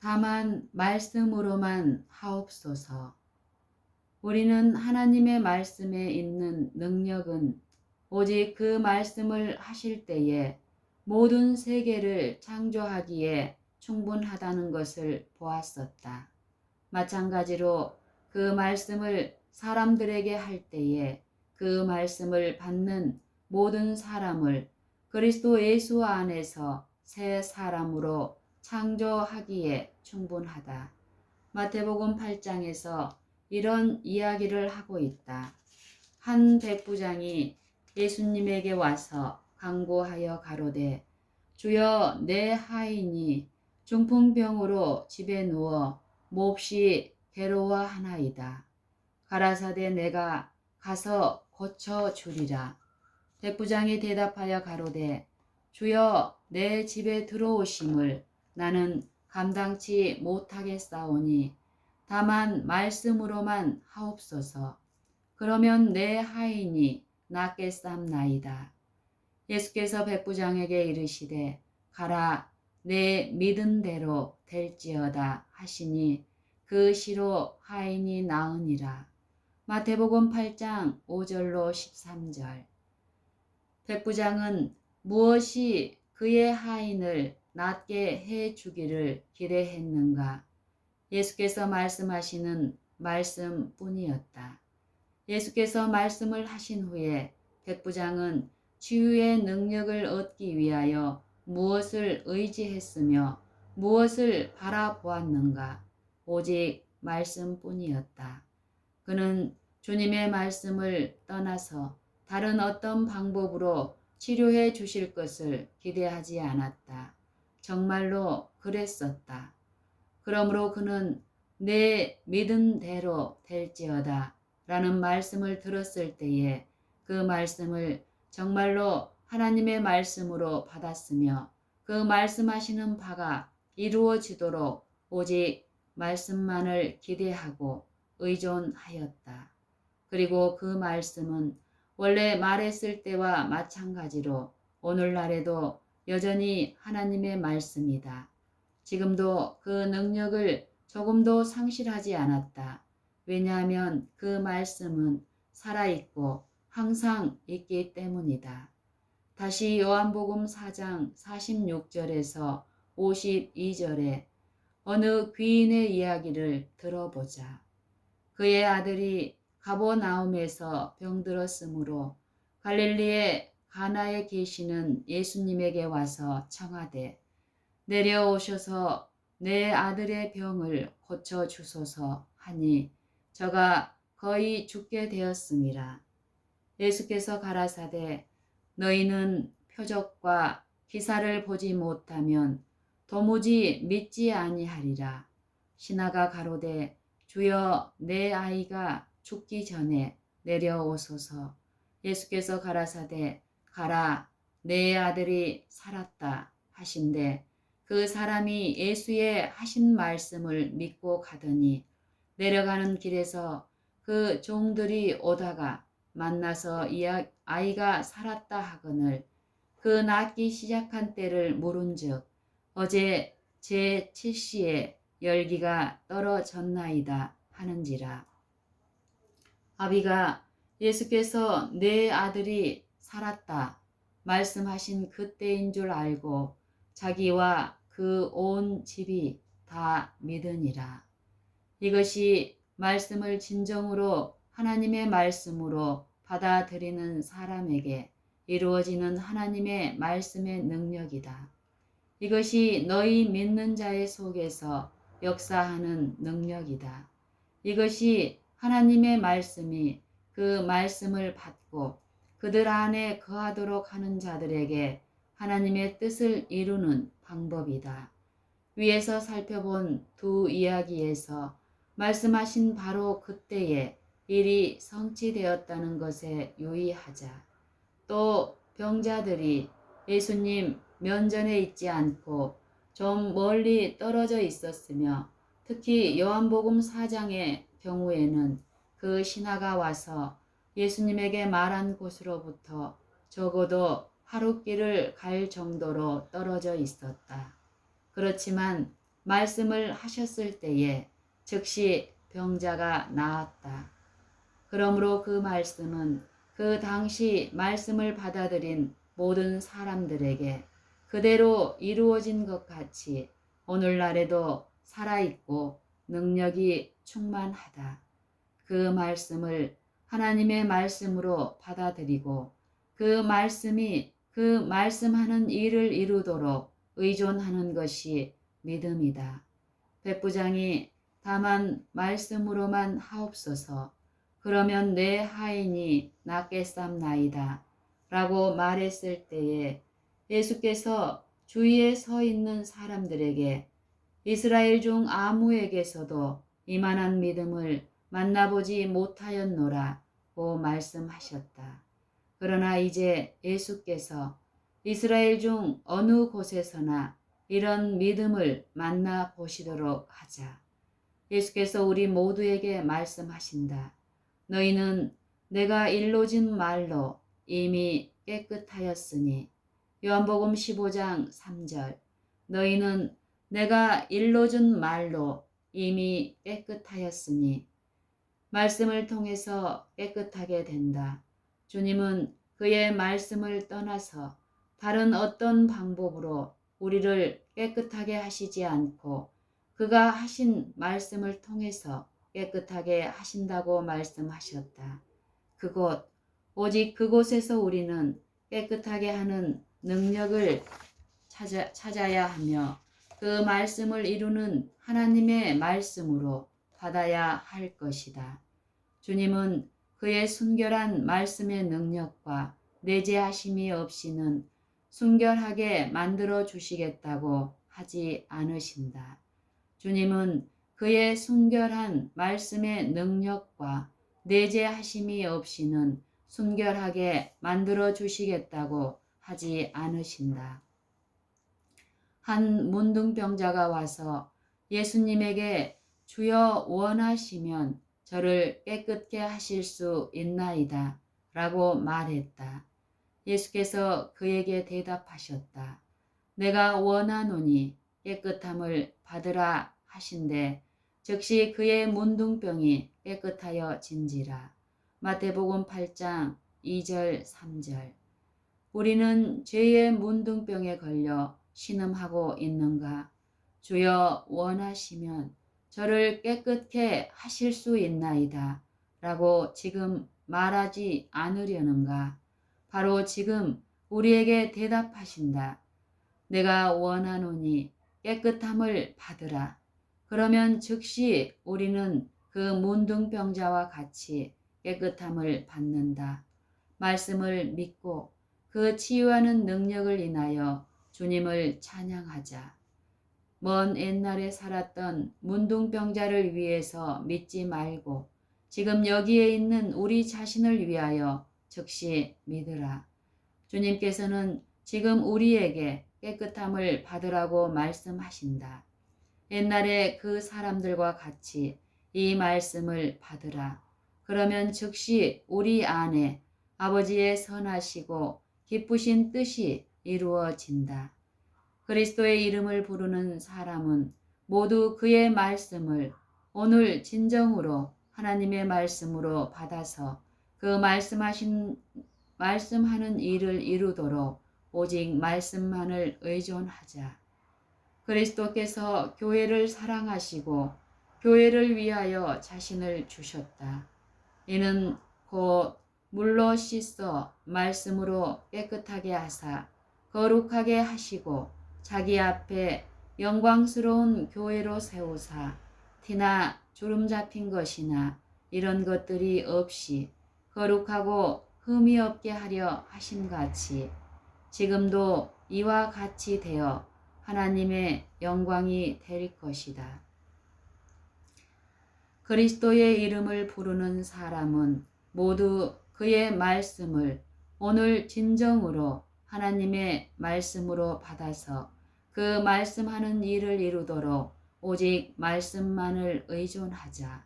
다만 말씀으로만 하옵소서. 우리는 하나님의 말씀에 있는 능력은 오직 그 말씀을 하실 때에 모든 세계를 창조하기에 충분하다는 것을 보았었다. 마찬가지로 그 말씀을 사람들에게 할 때에 그 말씀을 받는 모든 사람을 그리스도 예수 안에서 새 사람으로 창조하기에 충분하다. 마태복음 8장에서 이런 이야기를 하고 있다. 한 백부장이 예수님에게 와서 간구하여 가로되, 주여, 내 하인이 중풍병으로 집에 누워 몹시 괴로워하나이다. 가라사대 내가 가서 고쳐주리라. 백부장이 대답하여 가로되, 주여, 내 집에 들어오심을 나는 감당치 못하겠사오니 다만 말씀으로만 하옵소서. 그러면 내 하인이 낫겠삼나이다. 예수께서 백부장에게 이르시되, 가라, 내 믿은 대로 될지어다 하시니 그 시로 하인이 나으니라. 마태복음 8장 5절로 13절. 백부장은 무엇이 그의 하인을 낫게 해 주기를 기대했는가? 예수께서 말씀하시는 말씀뿐이었다. 예수께서 말씀을 하신 후에 백부장은 치유의 능력을 얻기 위하여 무엇을 의지했으며 무엇을 바라보았는가? 오직 말씀뿐이었다. 그는 주님의 말씀을 떠나서 다른 어떤 방법으로 치료해 주실 것을 기대하지 않았다. 정말로 그랬었다. 그러므로 그는 내 믿은 대로 될지어다 라는 말씀을 들었을 때에 그 말씀을 정말로 하나님의 말씀으로 받았으며 그 말씀하시는 바가 이루어지도록 오직 말씀만을 기대하고 의존하였다. 그리고 그 말씀은 원래 말했을 때와 마찬가지로 오늘날에도 여전히 하나님의 말씀이다. 지금도 그 능력을 조금도 상실하지 않았다. 왜냐하면 그 말씀은 살아있고 항상 있기 때문이다. 다시 요한복음 4장 46절에서 52절에 어느 귀인의 이야기를 들어보자. 그의 아들이 가버나움에서 병들었으므로 갈릴리의 가나에 계시는 예수님에게 와서 청하되, 내려오셔서 내 아들의 병을 고쳐주소서 하니 저가 거의 죽게 되었음이라. 예수께서 가라사대, 너희는 표적과 기사를 보지 못하면 도무지 믿지 아니하리라. 신하가 가로되, 주여, 내 아이가 죽기 전에 내려오소서. 예수께서 가라사대, 가라, 내 아들이 살았다 하신대 그 사람이 예수의 하신 말씀을 믿고 가더니 내려가는 길에서 그 종들이 오다가 만나서 이 아이가 살았다 하거늘 그 낫기 시작한 때를 물은즉 어제 제7시에 열기가 떨어졌나이다 하는지라. 아비가 예수께서 내 아들이 살았다 말씀하신 그때인 줄 알고 자기와 그 온 집이 다 믿으니라. 이것이 말씀을 진정으로 하나님의 말씀으로 받아들이는 사람에게 이루어지는 하나님의 말씀의 능력이다. 이것이 너희 믿는 자의 속에서 역사하는 능력이다. 이것이 하나님의 말씀이 그 말씀을 받고 그들 안에 거하도록 하는 자들에게 하나님의 뜻을 이루는 방법이다. 위에서 살펴본 두 이야기에서 말씀하신 바로 그때에 일이 성취되었다는 것에 유의하자. 또 병자들이 예수님 면전에 있지 않고 좀 멀리 떨어져 있었으며 특히 요한복음 4장의 경우에는 그 신하가 와서 예수님에게 말한 곳으로부터 적어도 하루 길을 갈 정도로 떨어져 있었다. 그렇지만 말씀을 하셨을 때에 즉시 병자가 나았다. 그러므로 그 말씀은 그 당시 말씀을 받아들인 모든 사람들에게 그대로 이루어진 것 같이 오늘날에도 살아있고 능력이 충만하다. 그 말씀을 하나님의 말씀으로 받아들이고 그 말씀이 그 말씀하는 일을 이루도록 의존하는 것이 믿음이다. 백부장이 다만 말씀으로만 하옵소서. 그러면 내 하인이 낫겠삼나이다. 라고 말했을 때에 예수께서 주위에 서 있는 사람들에게 이스라엘 중 아무에게서도 이만한 믿음을 만나보지 못하였노라고 말씀하셨다. 그러나 이제 예수께서 이스라엘 중 어느 곳에서나 이런 믿음을 만나보시도록 하자. 예수께서 우리 모두에게 말씀하신다. 너희는 내가 일러진 말로 이미 깨끗하였으니. 요한복음 15장 3절. 너희는 내가 일러준 말로 이미 깨끗하였으니. 말씀을 통해서 깨끗하게 된다. 주님은 그의 말씀을 떠나서 다른 어떤 방법으로 우리를 깨끗하게 하시지 않고 그가 하신 말씀을 통해서 깨끗하게 하신다고 말씀하셨다. 그곳, 오직 그곳에서 우리는 깨끗하게 하는 능력을 찾아야 하며 그 말씀을 이루는 하나님의 말씀으로 받아야 할 것이다. 주님은 그의 순결한 말씀의 능력과 내재하심이 없이는 순결하게 만들어 주시겠다고 하지 않으신다. 주님은 그의 순결한 말씀의 능력과 내재하심이 없이는 순결하게 만들어 주시겠다고 하지 않으신다. 한 문둥병자가 와서 예수님에게 주여 원하시면 저를 깨끗게 하실 수 있나이다 라고 말했다. 예수께서 그에게 대답하셨다. 내가 원하노니 깨끗함을 받으라 하신대 즉시 그의 문둥병이 깨끗하여 진지라. 마태복음 8장 2절 3절. 우리는 죄의 문둥병에 걸려 신음하고 있는가? 주여 원하시면 저를 깨끗게 하실 수 있나이다 라고 지금 말하지 않으려는가? 바로 지금 우리에게 대답하신다. 내가 원하노니 깨끗함을 받으라. 그러면 즉시 우리는 그 문둥병자와 같이 깨끗함을 받는다. 말씀을 믿고 그 치유하는 능력을 인하여 주님을 찬양하자. 먼 옛날에 살았던 문둥병자를 위해서 믿지 말고 지금 여기에 있는 우리 자신을 위하여 즉시 믿으라. 주님께서는 지금 우리에게 깨끗함을 받으라고 말씀하신다. 옛날에 그 사람들과 같이 이 말씀을 받으라. 그러면 즉시 우리 안에 아버지의 선하시고 기쁘신 뜻이 이루어진다. 그리스도의 이름을 부르는 사람은 모두 그의 말씀을 오늘 진정으로 하나님의 말씀으로 받아서 그 말씀하는 일을 이루도록 오직 말씀만을 의존하자. 그리스도께서 교회를 사랑하시고 교회를 위하여 자신을 주셨다. 이는 곧 물로 씻어 말씀으로 깨끗하게 하사 거룩하게 하시고 자기 앞에 영광스러운 교회로 세우사 티나 주름 잡힌 것이나 이런 것들이 없이 거룩하고 흠이 없게 하려 하심같이 지금도 이와 같이 되어 하나님의 영광이 될 것이다. 그리스도의 이름을 부르는 사람은 모두 그의 말씀을 오늘 진정으로 하나님의 말씀으로 받아서 그 말씀하는 일을 이루도록 오직 말씀만을 의존하자.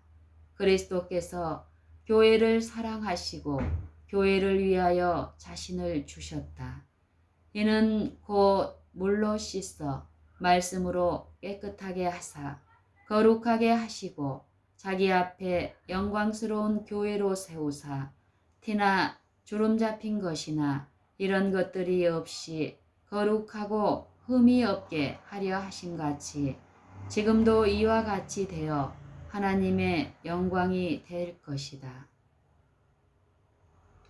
그리스도께서 교회를 사랑하시고 교회를 위하여 자신을 주셨다. 이는 곧 물로 씻어 말씀으로 깨끗하게 하사 거룩하게 하시고 자기 앞에 영광스러운 교회로 세우사 티나 주름 잡힌 것이나 이런 것들이 없이 거룩하고 흠이 없게 하려 하심같이 지금도 이와 같이 되어 하나님의 영광이 될 것이다.